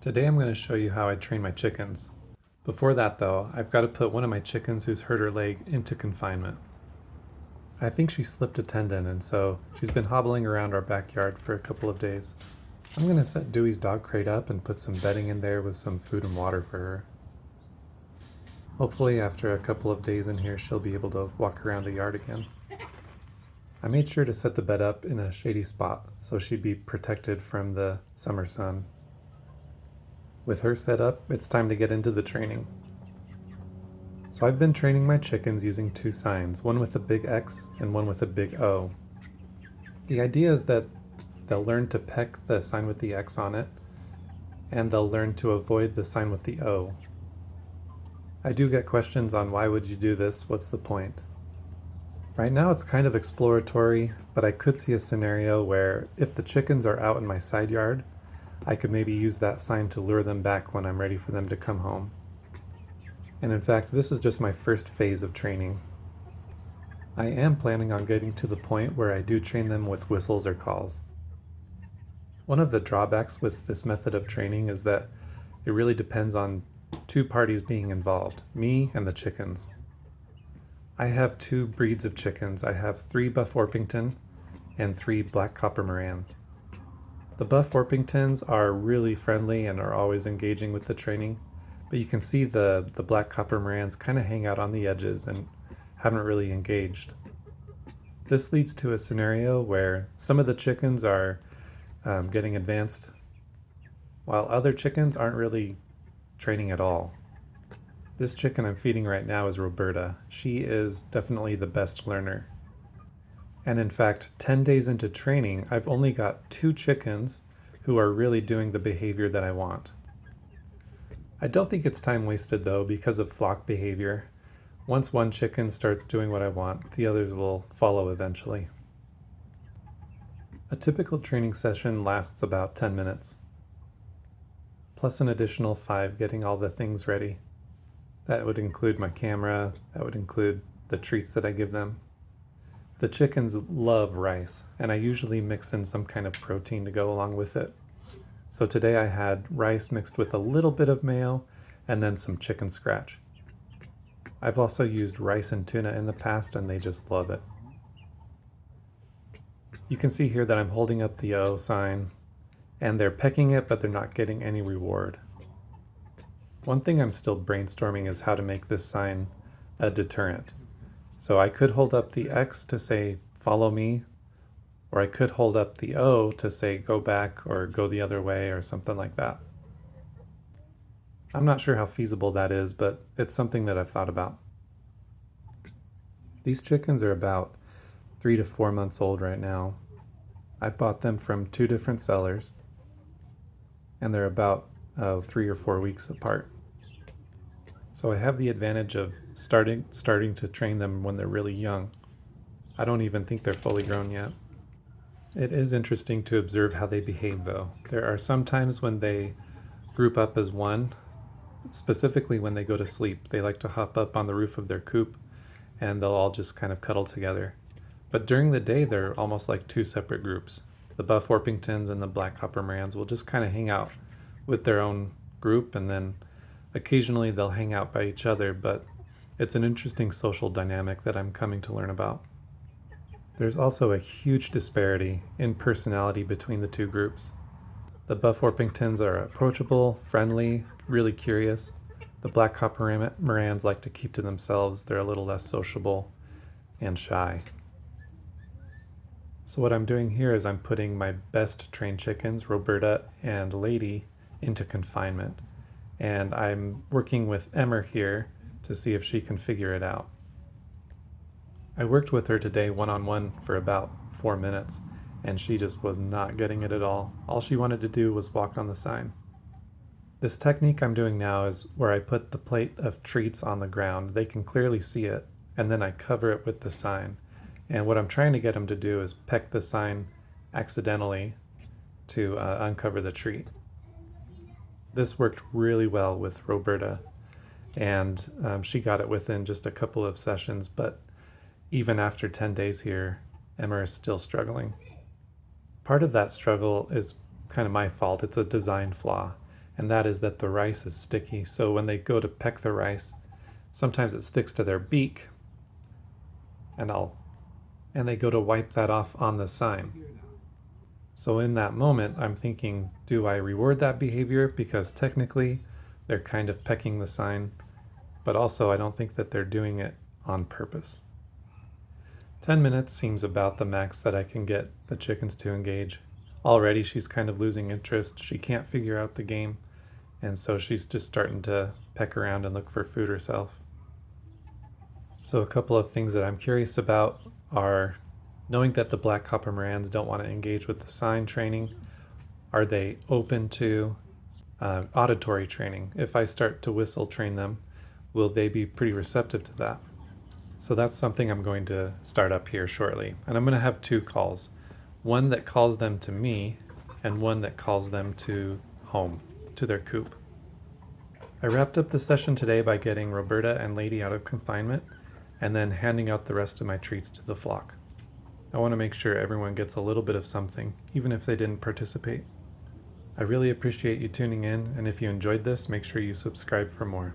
Today I'm going to show you how I train my chickens. Before that though, I've got to put one of my chickens who's hurt her leg into confinement. I think she slipped a tendon and so she's been hobbling around our backyard for a couple of days. I'm going to set Dewey's dog crate up and put some bedding in there with some food and water for her. Hopefully after a couple of days in here she'll be able to walk around the yard again. I made sure to set the bed up in a shady spot so she'd be protected from the summer sun. With her set up, it's time to get into the training. So I've been training my chickens using two signs, one with a big X and one with a big O. The idea is that they'll learn to peck the sign with the X on it, and they'll learn to avoid the sign with the O. I do get questions on why would you do this, what's the point? Right now it's kind of exploratory, but I could see a scenario where if the chickens are out in my side yard, I could maybe use that sign to lure them back when I'm ready for them to come home. And in fact, this is just my first phase of training. I am planning on getting to the point where I do train them with whistles or calls. One of the drawbacks with this method of training is that it really depends on two parties being involved, me and the chickens. I have two breeds of chickens. I have 3 buff Orpington and 3 black copper Marans. The buff Orpingtons are really friendly and are always engaging with the training, but you can see the black copper Marans kind of hang out on the edges and haven't really engaged. This leads to a scenario where some of the chickens are getting advanced, while other chickens aren't really training at all. This chicken I'm feeding right now is Roberta. She is definitely the best learner. And in fact, 10 days into training, I've only got 2 chickens who are really doing the behavior that I want. I don't think it's time wasted though because of flock behavior. Once one chicken starts doing what I want, the others will follow eventually. A typical training session lasts about 10 minutes, plus an additional 5 getting all the things ready. That would include my camera, that would include the treats that I give them. The chickens love rice, and I usually mix in some kind of protein to go along with it. So today I had rice mixed with a little bit of mayo and then some chicken scratch. I've also used rice and tuna in the past and they just love it. You can see here that I'm holding up the O sign and they're pecking it, but they're not getting any reward. One thing I'm still brainstorming is how to make this sign a deterrent. So I could hold up the X to say, follow me, or I could hold up the O to say, go back or go the other way or something like that. I'm not sure how feasible that is, but it's something that I've thought about. These chickens are about 3 to 4 months old right now. I bought them from 2 different sellers, and they're about 3 or 4 weeks apart. So I have the advantage of starting to train them when they're really young. I don't even think they're fully grown yet. It is interesting to observe how they behave though. There are some times when they group up as one, specifically when they go to sleep. They like to hop up on the roof of their coop and they'll all just kind of cuddle together. But during the day, they're almost like 2 separate groups. The buff Orpingtons and the black copper Marans will just kind of hang out with their own group, and then occasionally they'll hang out by each other, but it's an interesting social dynamic that I'm coming to learn about. There's also a huge disparity in personality between the 2 groups. The buff Orpingtons are approachable, friendly, really curious. The black copper Marans like to keep to themselves. They're a little less sociable and shy. So what I'm doing here is I'm putting my best trained chickens, Roberta and Lady, into confinement. And I'm working with Emmer here to see if she can figure it out. I worked with her today one-on-one for about 4 minutes, and she just was not getting it at all. All she wanted to do was walk on the sign. This technique I'm doing now is where I put the plate of treats on the ground. They can clearly see it, and then I cover it with the sign. And what I'm trying to get them to do is peck the sign accidentally to uncover the treat. This worked really well with Roberta, and she got it within just a couple of sessions, but even after 10 days here, Emma is still struggling. Part of that struggle is kind of my fault. It's a design flaw. and that is that the rice is sticky. So when they go to peck the rice, sometimes it sticks to their beak, and they go to wipe that off on the sign. So in that moment, I'm thinking, do I reward that behavior? Because technically they're kind of pecking the sign, but also I don't think that they're doing it on purpose. 10 minutes seems about the max that I can get the chickens to engage. Already she's kind of losing interest. She can't figure out the game, and so she's just starting to peck around and look for food herself. So a couple of things that I'm curious about are knowing that the black copper Marans don't want to engage with the sign training. Are they open to auditory training? If I start to whistle train them, will they be pretty receptive to that? So that's something I'm going to start up here shortly. And I'm going to have 2 calls. One that calls them to me, and one that calls them to home, to their coop. I wrapped up the session today by getting Roberta and Lady out of confinement, and then handing out the rest of my treats to the flock. I want to make sure everyone gets a little bit of something, even if they didn't participate. I really appreciate you tuning in, and if you enjoyed this, make sure you subscribe for more.